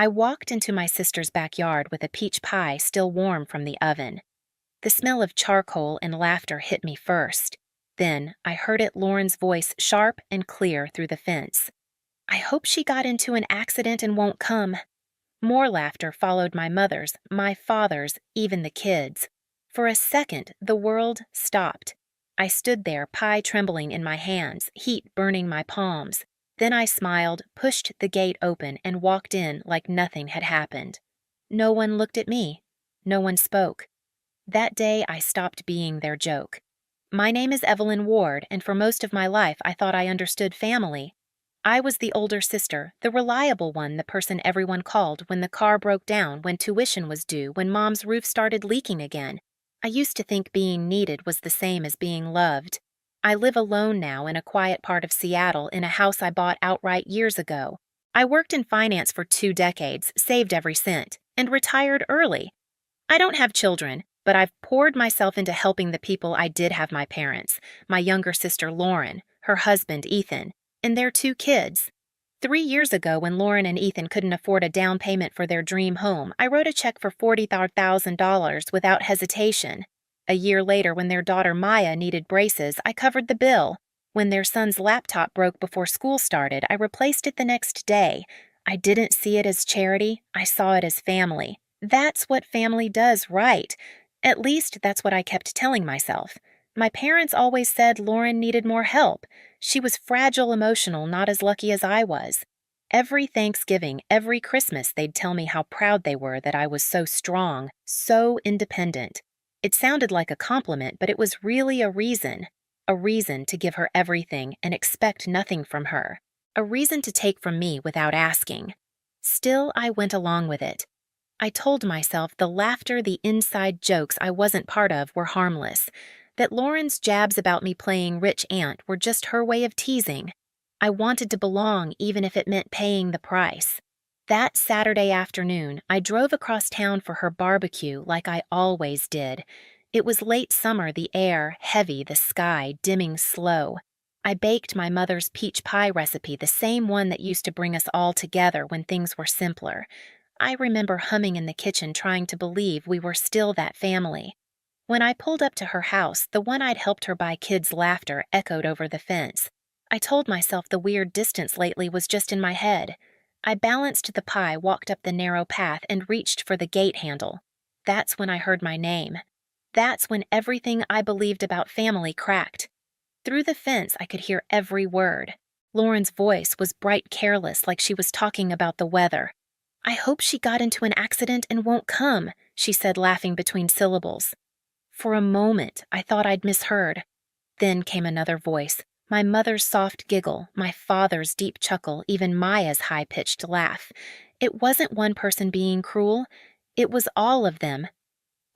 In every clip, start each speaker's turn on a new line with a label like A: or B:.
A: I walked into my sister's backyard with a peach pie still warm from the oven. The smell of charcoal and laughter hit me first. Then I heard Lauren's voice sharp and clear through the fence. I hope she got into an accident and won't come. More laughter followed my mother's, my father's, even the kids. For a second, the world stopped. I stood there, pie trembling in my hands, heat burning my palms. Then I smiled, pushed the gate open, and walked in like nothing had happened. No one looked at me. No one spoke. That day, I stopped being their joke. My name is Evelyn Ward, and for most of my life, I thought I understood family. I was the older sister, the reliable one, the person everyone called when the car broke down, when tuition was due, when mom's roof started leaking again. I used to think being needed was the same as being loved. I live alone now in a quiet part of Seattle in a house I bought outright years ago. I worked in finance for 2 decades, saved every cent, and retired early. I don't have children, but I've poured myself into helping the people I did have: my parents, my younger sister Lauren, her husband Ethan, and their 2 kids. 3 years ago, when Lauren and Ethan couldn't afford a down payment for their dream home, I wrote a check for $40,000 without hesitation. A year later, when their daughter Maya needed braces, I covered the bill. When their son's laptop broke before school started, I replaced it the next day. I didn't see it as charity, I saw it as family. That's what family does, right? At least that's what I kept telling myself. My parents always said Lauren needed more help. She was fragile, emotional, not as lucky as I was. Every Thanksgiving, every Christmas, they'd tell me how proud they were that I was so strong, so independent. It sounded like a compliment, but it was really a reason to give her everything and expect nothing from her, a reason to take from me without asking. Still, I went along with it. I told myself the laughter, the inside jokes I wasn't part of were harmless, that Lauren's jabs about me playing rich aunt were just her way of teasing. I wanted to belong even if it meant paying the price. That Saturday afternoon, I drove across town for her barbecue like I always did. It was late summer, the air heavy, the sky dimming slow. I baked my mother's peach pie recipe, the same one that used to bring us all together when things were simpler. I remember humming in the kitchen, trying to believe we were still that family. When I pulled up to her house, the one I'd helped her buy kids' laughter echoed over the fence. I told myself the weird distance lately was just in my head. I balanced the pie, walked up the narrow path, and reached for the gate handle. That's when I heard my name. That's when everything I believed about family cracked. Through the fence, I could hear every word. Lauren's voice was bright, careless, like she was talking about the weather. "I hope she got into an accident and won't come," she said, laughing between syllables. For a moment, I thought I'd misheard. Then came another voice, my mother's soft giggle, my father's deep chuckle, even Maya's high-pitched laugh. It wasn't one person being cruel. It was all of them.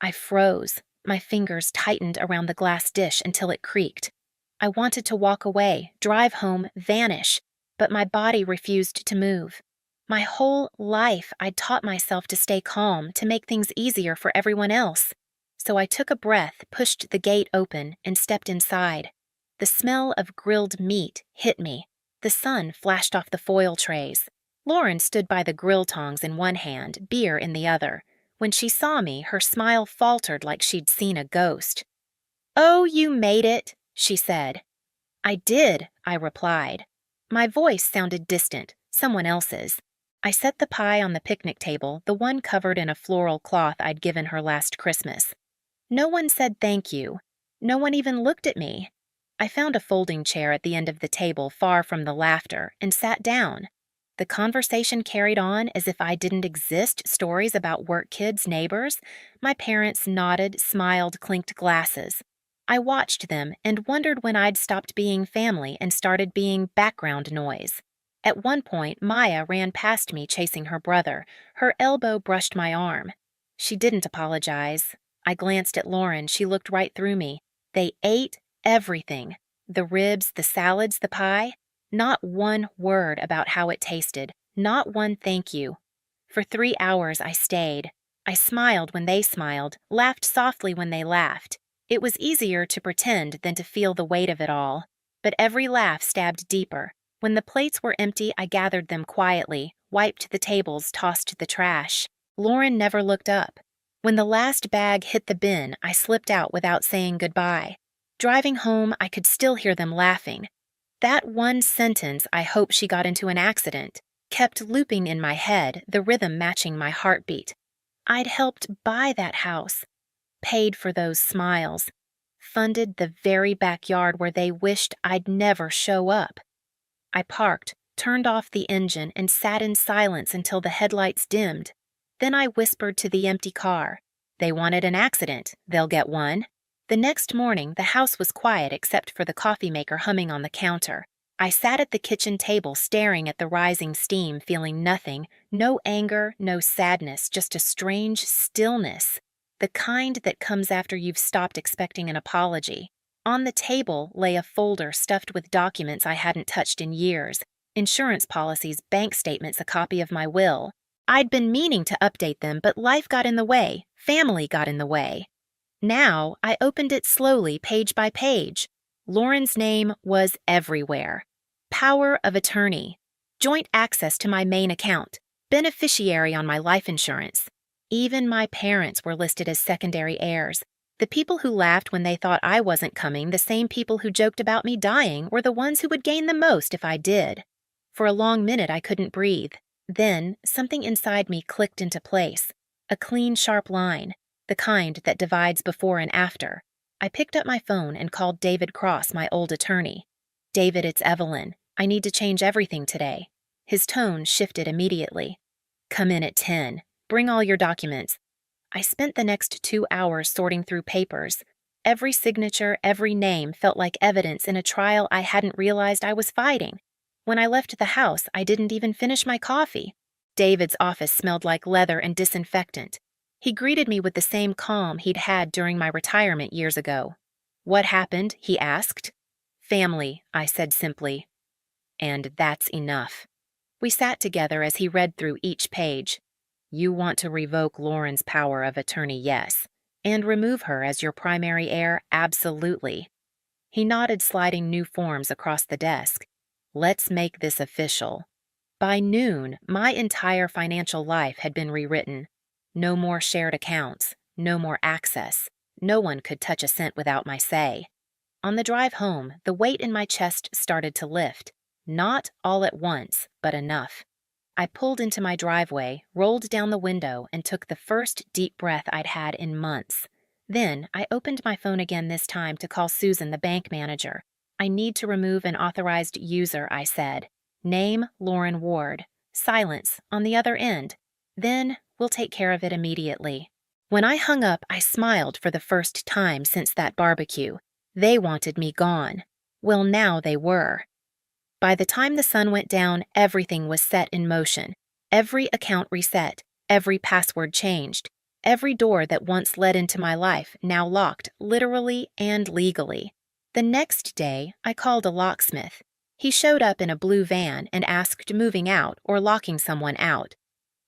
A: I froze. My fingers tightened around the glass dish until it creaked. I wanted to walk away, drive home, vanish, but my body refused to move. My whole life, I'd taught myself to stay calm, to make things easier for everyone else. So I took a breath, pushed the gate open, and stepped inside. The smell of grilled meat hit me. The sun flashed off the foil trays. Lauren stood by the grill tongs in one hand, beer in the other. When she saw me, her smile faltered like she'd seen a ghost. "Oh, you made it," she said. "I did," I replied. My voice sounded distant, someone else's. I set the pie on the picnic table, the one covered in a floral cloth I'd given her last Christmas. No one said thank you. No one even looked at me. I found a folding chair at the end of the table, far from the laughter, and sat down. The conversation carried on as if I didn't exist, stories about work kids, neighbors. My parents nodded, smiled, clinked glasses. I watched them and wondered when I'd stopped being family and started being background noise. At one point, Maya ran past me chasing her brother. Her elbow brushed my arm. She didn't apologize. I glanced at Lauren. She looked right through me. They ate everything. The ribs, the salads, the pie. Not one word about how it tasted. Not one thank you. For 3 hours I stayed. I smiled when they smiled, laughed softly when they laughed. It was easier to pretend than to feel the weight of it all. But every laugh stabbed deeper. When the plates were empty, I gathered them quietly, wiped the tables, tossed the trash. Lauren never looked up. When the last bag hit the bin, I slipped out without saying goodbye. Driving home, I could still hear them laughing. That one sentence, "I hope she got into an accident," kept looping in my head, the rhythm matching my heartbeat. I'd helped buy that house, paid for those smiles, funded the very backyard where they wished I'd never show up. I parked, turned off the engine, and sat in silence until the headlights dimmed. Then I whispered to the empty car, "They wanted an accident, they'll get one." The next morning, the house was quiet except for the coffee maker humming on the counter. I sat at the kitchen table staring at the rising steam, feeling nothing, no anger, no sadness, just a strange stillness, the kind that comes after you've stopped expecting an apology. On the table lay a folder stuffed with documents I hadn't touched in years, insurance policies, bank statements, a copy of my will. I'd been meaning to update them, but life got in the way, family got in the way. Now, I opened it slowly, page by page. Lauren's name was everywhere. Power of attorney, joint access to my main account, beneficiary on my life insurance. Even my parents were listed as secondary heirs. The people who laughed when they thought I wasn't coming, the same people who joked about me dying, were the ones who would gain the most if I did. For a long minute, I couldn't breathe. Then, something inside me clicked into place. A clean, sharp line, the kind that divides before and after. I picked up my phone and called David Cross, my old attorney. "David, it's Evelyn. I need to change everything today." His tone shifted immediately. "Come in at 10. Bring all your documents." I spent the next 2 hours sorting through papers. Every signature, every name felt like evidence in a trial I hadn't realized I was fighting. When I left the house, I didn't even finish my coffee. David's office smelled like leather and disinfectant. He greeted me with the same calm he'd had during my retirement years ago. "What happened?" he asked. "Family," I said simply. "And that's enough." We sat together as he read through each page. "You want to revoke Lauren's power of attorney, yes. And remove her as your primary heir, absolutely." He nodded, sliding new forms across the desk. "Let's make this official." By noon, my entire financial life had been rewritten. No more shared accounts, no more access. No one could touch a cent without my say. On the drive home, the weight in my chest started to lift. Not all at once, but enough. I pulled into my driveway, rolled down the window, and took the first deep breath I'd had in months. Then, I opened my phone again, this time to call Susan, the bank manager. "I need to remove an authorized user," I said. "Name, Lauren Ward." Silence on the other end. "Then, we'll take care of it immediately." When I hung up, I smiled for the first time since that barbecue. They wanted me gone. Well, now they were. By the time the sun went down, everything was set in motion. Every account reset, every password changed, every door that once led into my life now locked, literally and legally. The next day, I called a locksmith. He showed up in a blue van and asked moving out or locking someone out.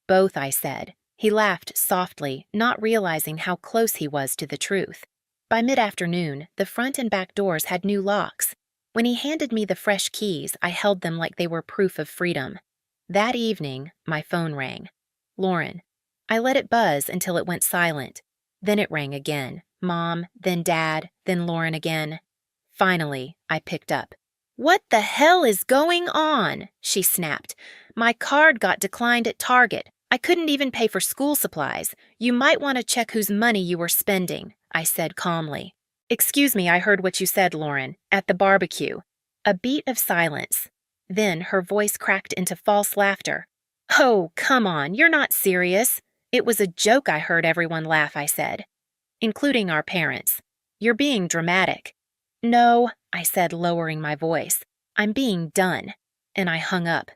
A: "Both," I said. He laughed softly, not realizing how close he was to the truth. By mid-afternoon, the front and back doors had new locks. When he handed me the fresh keys, I held them like they were proof of freedom. That evening, my phone rang. "Lauren." I let it buzz until it went silent. Then it rang again. Mom, then Dad, then Lauren again. Finally, I picked up. "What the hell is going on?" she snapped. "My card got declined at Target. I couldn't even pay for school supplies. You might want to check whose money you were spending," I said calmly. "Excuse me, I heard what you said, Lauren. At the barbecue." A beat of silence. Then her voice cracked into false laughter. "Oh, come on, you're not serious." "It was a joke, I heard everyone laugh," I said. "Including our parents. You're being dramatic." "No," I said, lowering my voice. "I'm being done." And I hung up.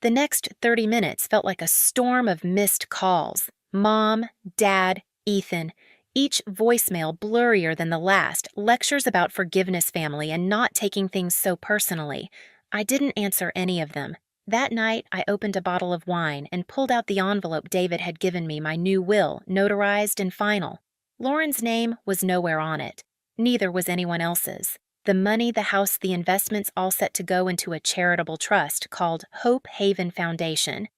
A: The next 30 minutes felt like a storm of missed calls. Mom, Dad, Ethan. Each voicemail blurrier than the last, lectures about forgiveness, family, and not taking things so personally. I didn't answer any of them. That night, I opened a bottle of wine and pulled out the envelope David had given me, my new will, notarized and final. Lauren's name was nowhere on it. Neither was anyone else's. The money, the house, the investments all set to go into a charitable trust called Hope Haven Foundation.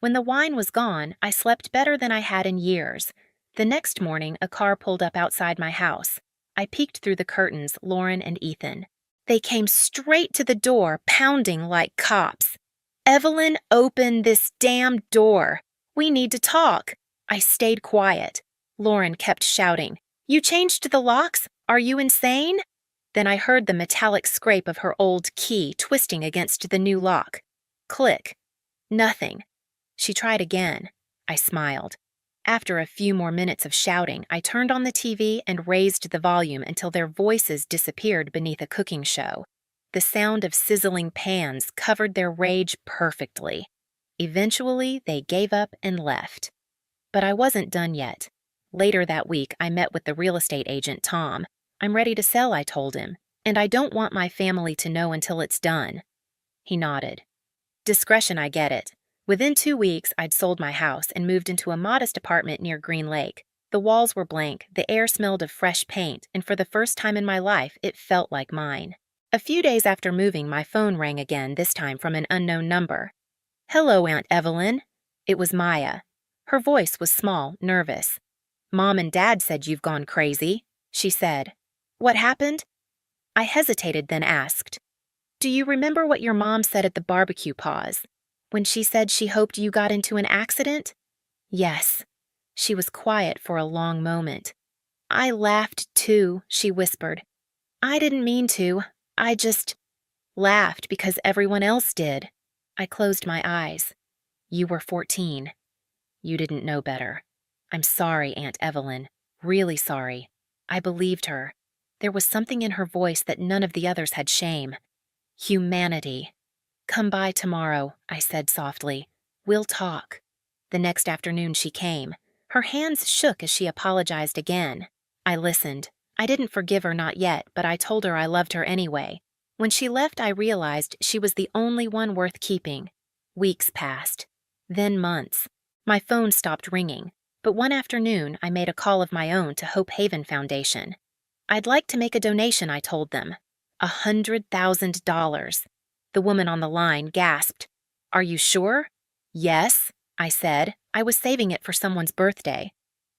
A: When the wine was gone, I slept better than I had in years. The next morning, a car pulled up outside my house. I peeked through the curtains, Lauren and Ethan. They came straight to the door, pounding like cops. "Evelyn, open this damn door. We need to talk." I stayed quiet. Lauren kept shouting, "You changed the locks? Are you insane?" Then I heard the metallic scrape of her old key twisting against the new lock. Click. Nothing. She tried again. I smiled. After a few more minutes of shouting, I turned on the TV and raised the volume until their voices disappeared beneath a cooking show. The sound of sizzling pans covered their rage perfectly. Eventually, they gave up and left. But I wasn't done yet. Later that week, I met with the real estate agent, Tom. "I'm ready to sell," I told him, "and I don't want my family to know until it's done." He nodded. Discretion, I get it. Within 2 weeks, I'd sold my house and moved into a modest apartment near Green Lake. The walls were blank, the air smelled of fresh paint, and for the first time in my life, it felt like mine. A few days after moving, my phone rang again, this time from an unknown number. "Hello, Aunt Evelyn." It was Maya. Her voice was small, nervous. "Mom and Dad said you've gone crazy," she said. "What happened?" I hesitated, then asked, "Do you remember what your mom said at the barbecue pause? When she said she hoped you got into an accident?" "Yes." She was quiet for a long moment. "I laughed too," she whispered. "I didn't mean to. I just laughed because everyone else did." I closed my eyes. "You were 14. You didn't know better. I'm sorry, Aunt Evelyn. Really sorry." I believed her. There was something in her voice that none of the others had. Shame. Humanity. "Come by tomorrow," I said softly. "We'll talk." The next afternoon she came. Her hands shook as she apologized again. I listened. I didn't forgive her, not yet, but I told her I loved her anyway. When she left, I realized she was the only one worth keeping. Weeks passed. Then months. My phone stopped ringing, but one afternoon I made a call of my own to Hope Haven Foundation. I'd like to make a donation, I told them. $100,000. The woman on the line gasped. "Are you sure?" "Yes," I said. I was saving it for someone's birthday.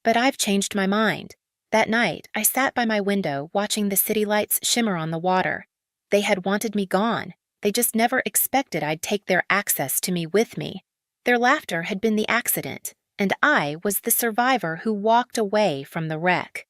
A: But I've changed my mind. That night, I sat by my window watching the city lights shimmer on the water. They had wanted me gone. They just never expected I'd take their access to me with me. Their laughter had been the accident, and I was the survivor who walked away from the wreck.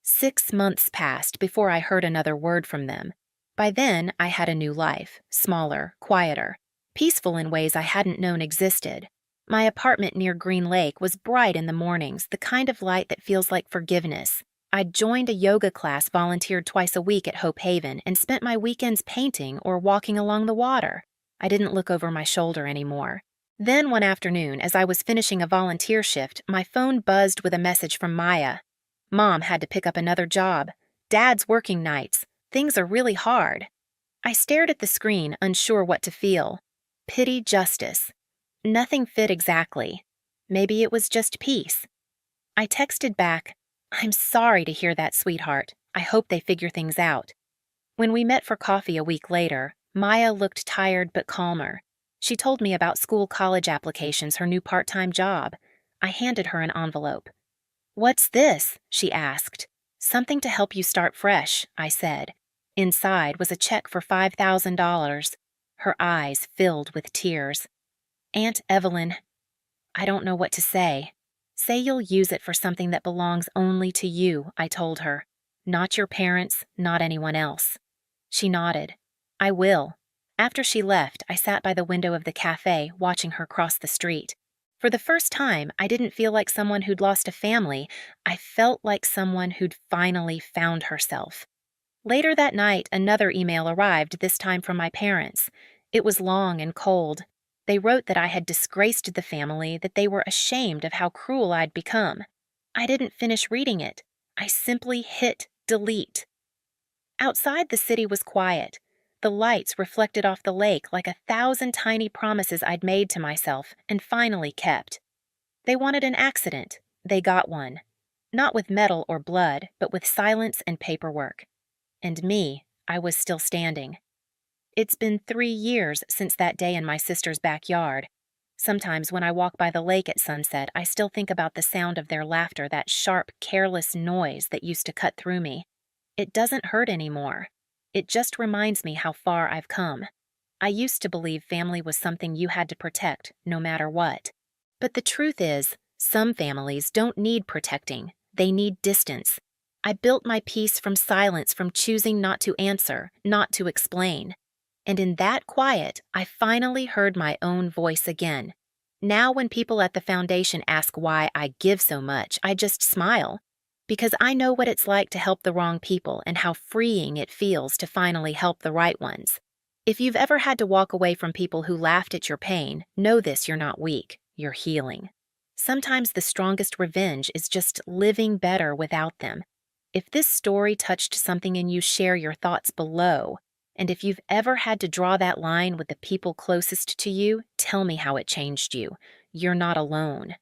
A: 6 months passed before I heard another word from them. By then, I had a new life, smaller, quieter, peaceful in ways I hadn't known existed. My apartment near Green Lake was bright in the mornings, the kind of light that feels like forgiveness. I'd joined a yoga class, volunteered twice a week at Hope Haven, and spent my weekends painting or walking along the water. I didn't look over my shoulder anymore. Then one afternoon, as I was finishing a volunteer shift, my phone buzzed with a message from Maya. "Mom had to pick up another job. Dad's working nights. Things are really hard." I stared at the screen, unsure what to feel. Pity, justice. Nothing fit exactly. Maybe it was just peace. I texted back, "I'm sorry to hear that, sweetheart. I hope they figure things out." When we met for coffee a week later, Maya looked tired but calmer. She told me about school-college applications, her new part-time job. I handed her an envelope. "What's this?" she asked. "Something to help you start fresh," I said. Inside was a check for $5,000. Her eyes filled with tears. "Aunt Evelyn, I don't know what to say." "Say you'll use it for something that belongs only to you," I told her. "Not your parents, not anyone else." She nodded. "I will." After she left, I sat by the window of the cafe, watching her cross the street. For the first time, I didn't feel like someone who'd lost a family. I felt like someone who'd finally found herself. Later that night, another email arrived, this time from my parents. It was long and cold. They wrote that I had disgraced the family, that they were ashamed of how cruel I'd become. I didn't finish reading it. I simply hit delete. Outside, the city was quiet. The lights reflected off the lake like 1,000 tiny promises I'd made to myself and finally kept. They wanted an accident. They got one. Not with metal or blood, but with silence and paperwork. And me, I was still standing. It's been 3 years since that day in my sister's backyard. Sometimes when I walk by the lake at sunset, I still think about the sound of their laughter, that sharp, careless noise that used to cut through me. It doesn't hurt anymore. It just reminds me how far I've come. I used to believe family was something you had to protect, no matter what. But the truth is, some families don't need protecting. They need distance. I built my peace from silence, from choosing not to answer, not to explain. And in that quiet, I finally heard my own voice again. Now, when people at the foundation ask why I give so much, I just smile. Because I know what it's like to help the wrong people and how freeing it feels to finally help the right ones. If you've ever had to walk away from people who laughed at your pain, know this: you're not weak, you're healing. Sometimes the strongest revenge is just living better without them. If this story touched something in you, share your thoughts below. And if you've ever had to draw that line with the people closest to you, tell me how it changed you. You're not alone.